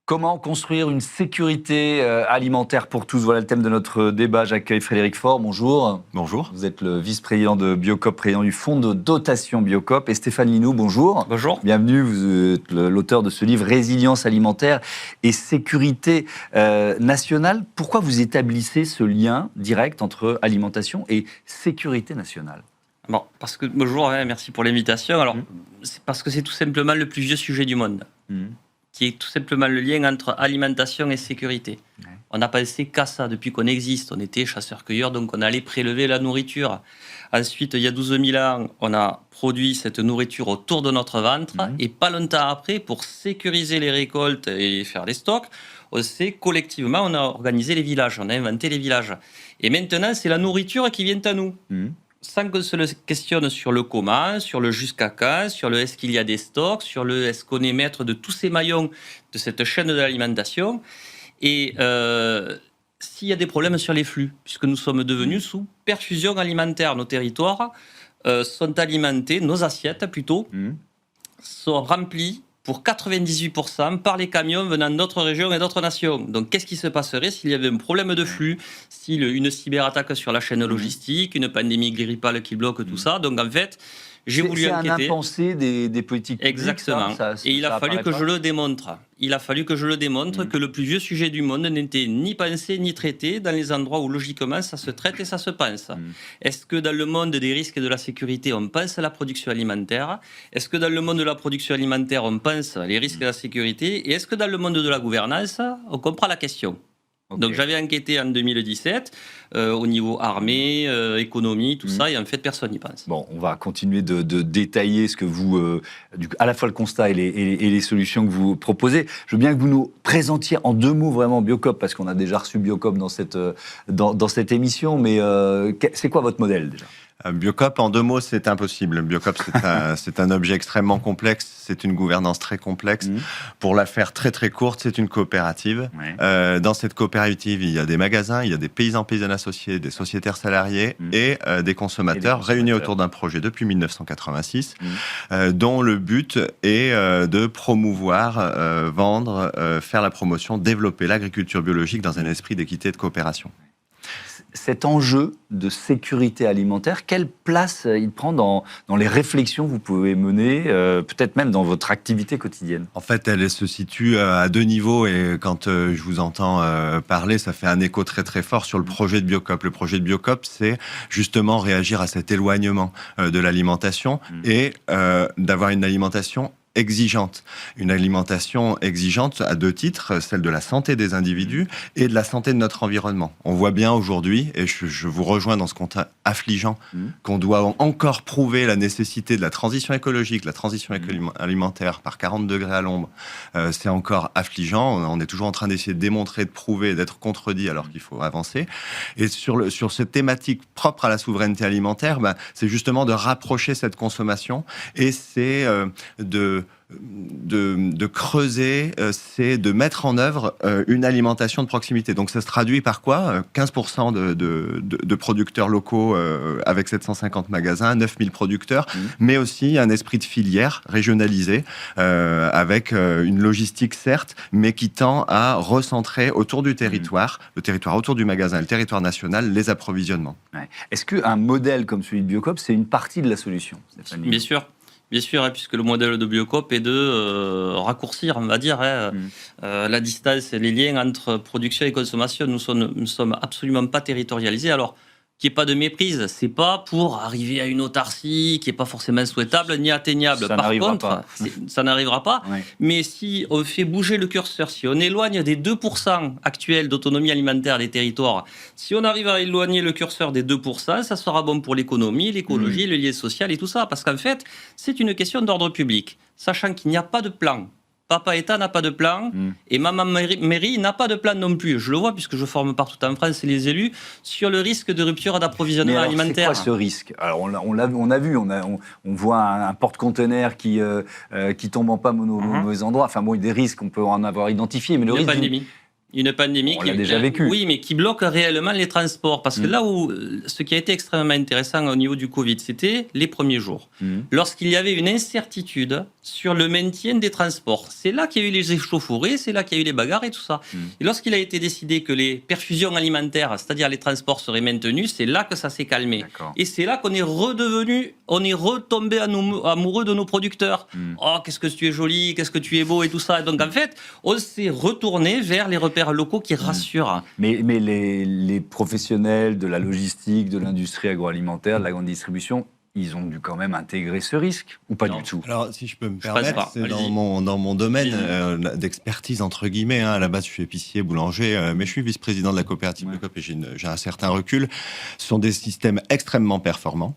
Comment construire une sécurité alimentaire pour tous? Voilà le thème de notre débat. J'accueille Frédéric Faure. Bonjour. Bonjour. Vous êtes le vice-président de Biocop, président du fonds de dotation Biocop. Et Stéphane Linou, bonjour. Bonjour. Bienvenue, vous êtes l'auteur de ce livre Résilience alimentaire et sécurité nationale. Pourquoi vous établissez ce lien direct entre alimentation et sécurité nationale? Bon, parce que, bonjour, merci pour l'invitation. Alors, c'est parce que c'est tout simplement le plus vieux sujet du monde. Qui est tout simplement le lien entre alimentation et sécurité. Ouais. On n'a pensé qu'à ça depuis qu'on existe. On était chasseurs-cueilleurs, donc on allait prélever la nourriture. Ensuite, il y a 12 000 ans, on a produit cette nourriture autour de notre ventre. Et pas longtemps après, pour sécuriser les récoltes et faire les stocks, on a organisé les villages, on a inventé les villages. Et maintenant, c'est la nourriture qui vient à nous. Sans qu'on se le questionne sur le comment, sur le jusqu'à quand, sur le est-ce qu'il y a des stocks, sur le est-ce qu'on est maître de tous ces maillons de cette chaîne de l'alimentation. Et s'il y a des problèmes sur les flux, puisque nous sommes devenus sous perfusion alimentaire, nos territoires sont alimentés, nos assiettes plutôt, sont remplies pour 98% par les camions venant d'autres régions et d'autres nations. Donc, qu'est-ce qui se passerait s'il y avait un problème de flux, une cyberattaque sur la chaîne logistique, une pandémie grippale qui bloque tout ça? Donc, en fait, j'ai voulu enquêter. C'est un impensé des politiques publiques. Exactement. Et il a fallu que je le démontre. Il a fallu que je le démontre que le plus vieux sujet du monde n'était ni pensé ni traité dans les endroits où logiquement ça se traite et ça se pense. Est-ce que dans le monde des risques et de la sécurité, on pense à la production alimentaire? Est-ce que dans le monde de la production alimentaire, on pense les risques et la sécurité? Et est-ce que dans le monde de la gouvernance, on comprend la question? Okay. Donc j'avais enquêté en 2017 au niveau armée, économie, tout ça, et en fait personne n'y pense. Bon, on va continuer de détailler ce que vous, à la fois le constat et les solutions que vous proposez. Je veux bien que vous nous présentiez en deux mots vraiment Biocop, parce qu'on a déjà reçu Biocop dans cette émission, mais c'est quoi votre modèle déjà? Biocop, en deux mots, c'est impossible. Biocop, c'est un objet extrêmement complexe, c'est une gouvernance très complexe. Pour la faire très très courte, c'est une coopérative. Dans cette coopérative, il y a des magasins, il y a des paysans associés, des sociétaires salariés et des consommateurs réunis autour d'un projet depuis 1986, dont le but est de promouvoir, vendre, faire la promotion, développer l'agriculture biologique dans un esprit d'équité et de coopération. Cet enjeu de sécurité alimentaire, quelle place il prend dans les réflexions que vous pouvez mener, peut-être même dans votre activité quotidienne? En fait, elle se situe à deux niveaux et quand je vous entends parler, ça fait un écho très très fort sur le projet de Biocop. Le projet de Biocop, c'est justement réagir à cet éloignement de l'alimentation et d'avoir une alimentation exigeante. Une alimentation exigeante à deux titres, celle de la santé des individus et de la santé de notre environnement. On voit bien aujourd'hui, et je vous rejoins dans ce constat affligeant, qu'on doit encore prouver la nécessité de la transition écologique, la transition alimentaire par 40 degrés à l'ombre. C'est encore affligeant. On est toujours en train d'essayer de démontrer, de prouver, d'être contredit alors qu'il faut avancer. Et sur cette thématique propre à la souveraineté alimentaire, c'est justement de rapprocher cette consommation et c'est de creuser, c'est de mettre en œuvre une alimentation de proximité. Donc ça se traduit par quoi? 15% de producteurs locaux avec 750 magasins, 9000 producteurs, mais aussi un esprit de filière régionalisé avec une logistique certes, mais qui tend à recentrer autour du territoire, le territoire autour du magasin, le territoire national, les approvisionnements. Est-ce qu'un modèle comme celui de Biocop, c'est une partie de la solution, Stéphanie? Bien sûr. Bien sûr, puisque le modèle de Biocop est de raccourcir, on va dire, la distance et les liens entre production et consommation. Nous sommes absolument pas territorialisés. Alors, qu'il n'y ait pas de méprise, c'est pas pour arriver à une autarcie qui n'est pas forcément souhaitable ni atteignable. Par contre, ça n'arrivera pas. Mais si on fait bouger le curseur, si on éloigne des 2% actuels d'autonomie alimentaire des territoires, si on arrive à éloigner le curseur des 2%, ça sera bon pour l'économie, l'écologie, le lien social et tout ça. Parce qu'en fait, c'est une question d'ordre public. Sachant qu'il n'y a pas de plan. Papa État n'a pas de plan et maman mairie n'a pas de plan non plus. Je le vois puisque je forme partout en France les élus sur le risque de rupture d'approvisionnement alimentaire. C'est quoi ce risque? Alors on a vu, on voit un porte-conteneur qui tombe en panne au mauvais endroit. Enfin bon, des risques, on peut en avoir identifié. Mais le risque Une pandémie on l'a déjà vécu. Oui, mais qui bloque réellement les transports. Parce que là où ce qui a été extrêmement intéressant au niveau du Covid, c'était les premiers jours. Lorsqu'il y avait une incertitude sur le maintien des transports. C'est là qu'il y a eu les échauffourées, c'est là qu'il y a eu les bagarres et tout ça. Et lorsqu'il a été décidé que les perfusions alimentaires, c'est-à-dire les transports, seraient maintenus, c'est là que ça s'est calmé. D'accord. Et c'est là qu'on est retombé amoureux de nos producteurs. Oh, qu'est-ce que tu es joli, qu'est-ce que tu es beau et tout ça. Donc en fait, on s'est retourné vers les repères locaux qui rassurent. Mais les professionnels de la logistique, de l'industrie agroalimentaire, de la grande distribution, ils ont dû quand même intégrer ce risque, ou pas du tout? Alors, si je peux me permettre, c'est dans mon domaine d'expertise, entre guillemets. À la base, je suis épicier, boulanger, mais je suis vice-président de la coopérative Biocop et j'ai un certain recul. Ce sont des systèmes extrêmement performants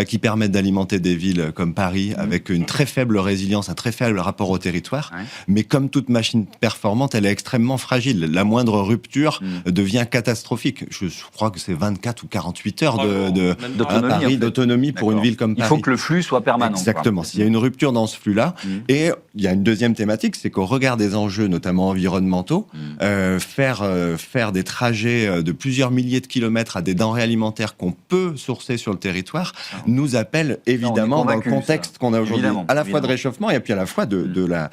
qui permettent d'alimenter des villes comme Paris avec une très faible résilience, un très faible rapport au territoire. Mais comme toute machine performante, elle est extrêmement fragile. La moindre rupture devient catastrophique. Je crois que c'est 24 ou 48 heures d'autonomie pour une ville comme Paris. Il faut que le flux soit permanent. Exactement. S'il y a une rupture dans ce flux-là, et il y a une deuxième thématique, c'est qu'au regard des enjeux, notamment environnementaux, faire des trajets de plusieurs milliers de kilomètres à des denrées alimentaires qu'on peut sourcer sur le territoire nous appelle évidemment dans le contexte qu'on a aujourd'hui, à la fois de réchauffement et puis à la fois de la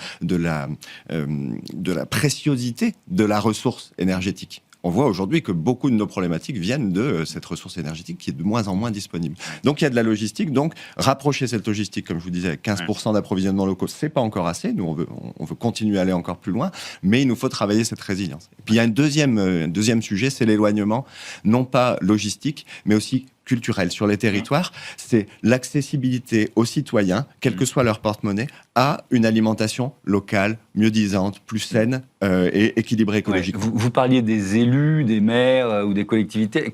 préciosité de la ressource énergétique. On voit aujourd'hui que beaucoup de nos problématiques viennent de cette ressource énergétique qui est de moins en moins disponible. Donc il y a de la logistique. Donc rapprocher cette logistique, comme je vous disais, avec 15% d'approvisionnement locaux, c'est pas encore assez. Nous, on veut continuer à aller encore plus loin, mais il nous faut travailler cette résilience. Et puis il y a un deuxième sujet, c'est l'éloignement, non pas logistique, mais aussi culturel sur les territoires. C'est l'accessibilité aux citoyens, quel que soit leur porte-monnaie, à une alimentation locale, mieux disante, plus saine et équilibrée écologiquement. Vous parliez des élus, des maires ou des collectivités.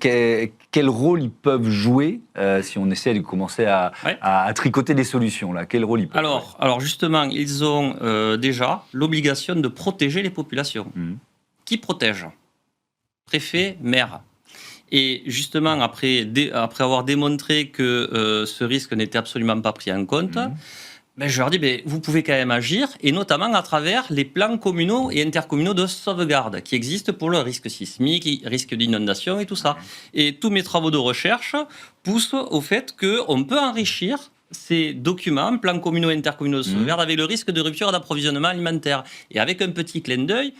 Quel rôle ils peuvent jouer si on essaie de commencer à tricoter des solutions là? Quel rôle ils peuvent jouer? Alors justement, ils ont déjà l'obligation de protéger les populations. Qui protège? Préfet, maire. Et justement, après avoir démontré que ce risque n'était absolument pas pris en compte, je leur dis, vous pouvez quand même agir, et notamment à travers les plans communaux et intercommunaux de sauvegarde qui existent pour le risque sismique, risque d'inondation et tout ça. Et tous mes travaux de recherche poussent au fait qu'on peut enrichir ces documents, plans communaux et intercommunaux de sauvegarde, avec le risque de rupture d'approvisionnement alimentaire. Et avec un petit clin d'œil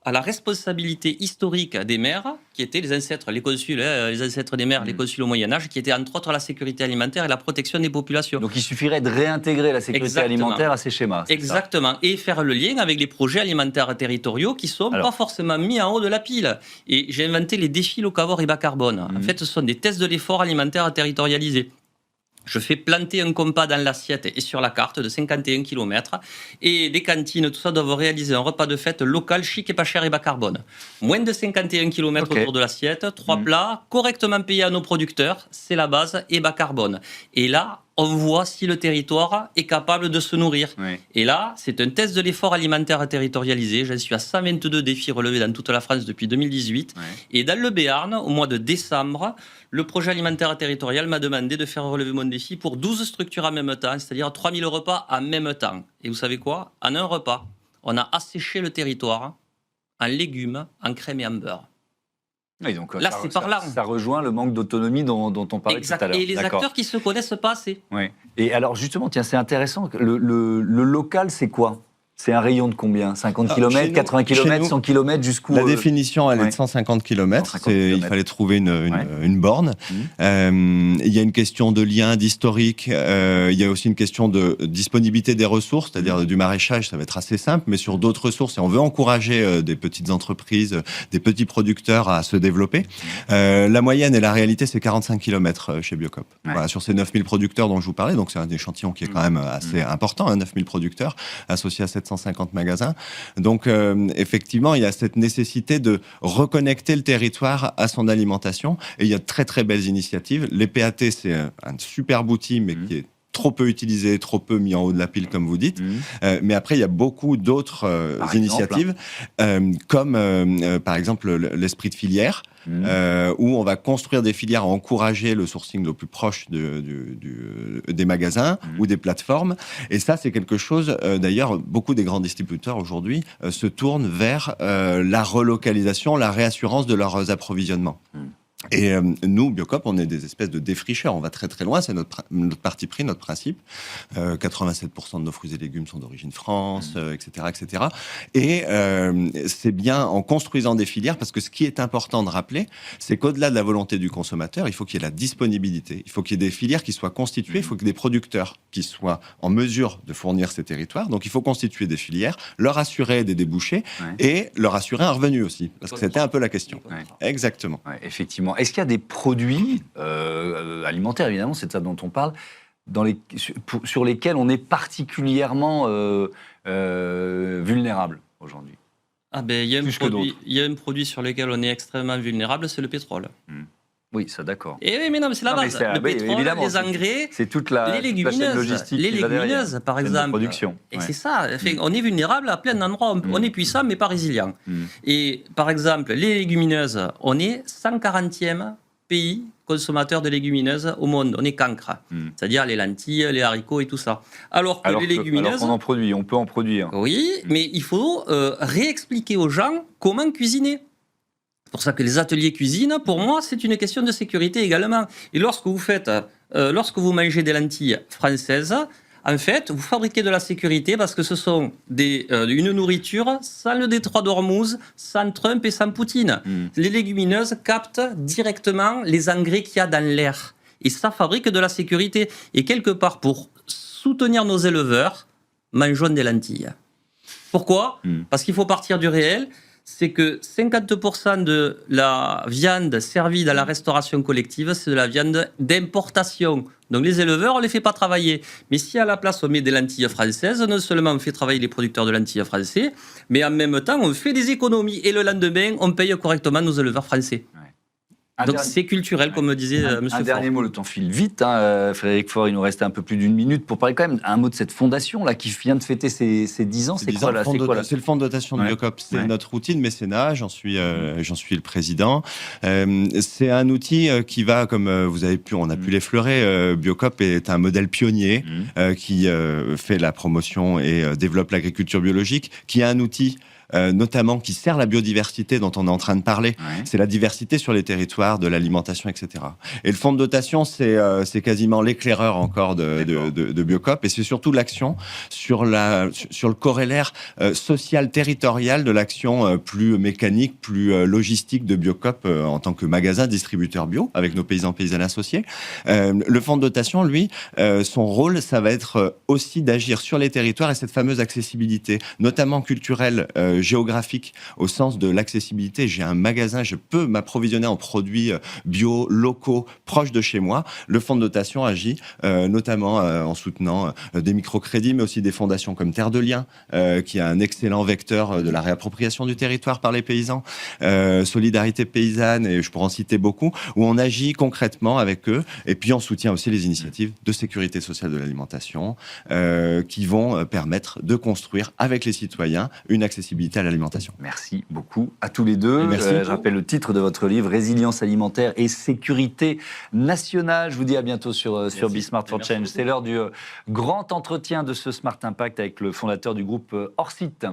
à la responsabilité historique des maires, qui étaient les ancêtres, les consuls, les ancêtres des maires, les consuls au Moyen-Âge, qui étaient entre autres la sécurité alimentaire et la protection des populations. Donc il suffirait de réintégrer la sécurité alimentaire à ces schémas. Exactement. Et faire le lien avec les projets alimentaires territoriaux qui ne sont pas forcément mis en haut de la pile. Et j'ai inventé les défis locavores et bas carbone. En fait, ce sont des tests de l'effort alimentaire territorialisés. Je fais planter un compas dans l'assiette et sur la carte de 51 km. Et les cantines, tout ça, doivent réaliser un repas de fête local, chic et pas cher et bas carbone. Moins de 51 km autour de l'assiette, 3 plats, correctement payés à nos producteurs, c'est la base, et bas carbone. Et là, on voit si le territoire est capable de se nourrir. Et là, c'est un test de l'effort alimentaire territorialisé. J'en suis à 122 défis relevés dans toute la France depuis 2018. Et dans le Béarn, au mois de décembre, le projet alimentaire territorial m'a demandé de faire relever mon défi pour 12 structures en même temps, c'est-à-dire 3000 repas en même temps. Et vous savez quoi? En un repas, on a asséché le territoire en légumes, en crème et en beurre. Oui, donc là, c'est parlant. Ça rejoint le manque d'autonomie dont on parlait tout à l'heure. Et les acteurs qui ne se connaissent pas assez. Oui. Et alors, justement, tiens, c'est intéressant. Le local, c'est quoi? C'est un rayon de combien? 50 km, 80 km, 100 km, jusqu'où? La définition, elle est de 150 km. Il fallait trouver une borne. Il y a une question de lien, d'historique. Il y a aussi une question de disponibilité des ressources, c'est-à-dire du maraîchage, ça va être assez simple, mais sur d'autres ressources. Et on veut encourager des petites entreprises, des petits producteurs à se développer. La moyenne et la réalité, c'est 45 km chez Biocop. Voilà, sur ces 9000 producteurs dont je vous parlais, donc c'est un échantillon qui est quand même assez important, 9000 producteurs associés à 750 magasins. Donc, effectivement, il y a cette nécessité de reconnecter le territoire à son alimentation. Et il y a de très, très belles initiatives. Les PAT, c'est un superbe outil, mais qui est trop peu utilisé, trop peu mis en haut de la pile, comme vous dites. Mais après, il y a beaucoup d'autres initiatives, comme, par exemple, l'esprit de filière. où on va construire des filières à encourager le sourcing le plus proche des magasins ou des plateformes. Et ça, c'est quelque chose, d'ailleurs, beaucoup des grands distributeurs aujourd'hui se tournent vers la relocalisation, la réassurance de leurs approvisionnements. Et nous, Biocop, on est des espèces de défricheurs. On va très très loin, c'est notre parti pris, notre principe. 87% de nos fruits et légumes sont d'origine France, etc., etc. Et c'est bien en construisant des filières, parce que ce qui est important de rappeler, c'est qu'au-delà de la volonté du consommateur, il faut qu'il y ait la disponibilité. Il faut qu'il y ait des filières qui soient constituées, il faut qu'il y ait des producteurs qui soient en mesure de fournir ces territoires. Donc il faut constituer des filières, leur assurer des débouchés et leur assurer un revenu aussi, parce que c'était un peu la question. Exactement. Effectivement. Est-ce qu'il y a des produits alimentaires, évidemment, c'est de ça dont on parle, sur lesquels on est particulièrement vulnérable aujourd'hui? Il y a un produit sur lequel on est extrêmement vulnérable, c'est le pétrole. Oui, ça d'accord. Et oui, mais non, mais c'est la base. Le pétrole, les engrais, c'est toute les légumineuses, par exemple. Production. Et c'est ça. On est vulnérable à plein d'endroits. On est puissant, mais pas résilient. Et par exemple, les légumineuses, on est 140e pays consommateur de légumineuses au monde. On est cancre. C'est-à-dire les lentilles, les haricots et tout ça. Alors que les légumineuses... Alors on peut en produire. Oui, mais il faut réexpliquer aux gens comment cuisiner. C'est pour ça que les ateliers cuisine, pour moi, c'est une question de sécurité également. Et lorsque vous mangez des lentilles françaises, en fait, vous fabriquez de la sécurité parce que ce sont une nourriture sans le détroit d'Ormuz, sans Trump et sans Poutine. Les légumineuses captent directement les engrais qu'il y a dans l'air. Et ça fabrique de la sécurité. Et quelque part, pour soutenir nos éleveurs, mangeons des lentilles. Pourquoi ? Parce qu'il faut partir du réel. C'est que 50% de la viande servie dans la restauration collective, c'est de la viande d'importation. Donc les éleveurs, on ne les fait pas travailler. Mais si à la place, on met des lentilles françaises, non seulement on fait travailler les producteurs de lentilles français, mais en même temps, on fait des économies. Et le lendemain, on paye correctement nos éleveurs français. Donc c'est culturel, comme me disait M. Faure. Un dernier mot, le temps file vite. Frédéric Faure, il nous reste un peu plus d'une minute pour parler quand même un mot de cette fondation là qui vient de fêter ses 10 ans. C'est quoi là ? C'est le fonds de dotation de Biocop. C'est notre outil de mécénat. J'en suis le président. C'est un outil qui va, comme on a pu l'effleurer. Biocop est un modèle pionnier qui fait la promotion et développe l'agriculture biologique, qui est un outil notamment qui sert la biodiversité dont on est en train de parler. C'est la diversité sur les territoires, de l'alimentation, etc. Et le fonds de dotation, c'est quasiment l'éclaireur encore de Biocop, et c'est surtout l'action sur le corrélaire social territorial de l'action plus mécanique, plus logistique de Biocop en tant que magasin distributeur bio avec nos paysans paysannes associés. Le fonds de dotation, lui, son rôle, ça va être aussi d'agir sur les territoires et cette fameuse accessibilité, notamment culturelle, géographique, au sens de l'accessibilité. J'ai un magasin, je peux m'approvisionner en produits bio, locaux, proches de chez moi. Le fonds de dotation agit notamment en soutenant des microcrédits, mais aussi des fondations comme Terre de Liens, qui est un excellent vecteur de la réappropriation du territoire par les paysans, Solidarité paysanne, et je pourrais en citer beaucoup, où on agit concrètement avec eux, et puis on soutient aussi les initiatives de sécurité sociale de l'alimentation, qui vont permettre de construire avec les citoyens une accessibilité à l'alimentation. Merci beaucoup à tous les deux. Je rappelle le titre de votre livre, Résilience alimentaire et sécurité nationale. Je vous dis à bientôt sur Be Smart for Change. C'est l'heure du grand entretien de ce Smart Impact avec le fondateur du groupe Orcite.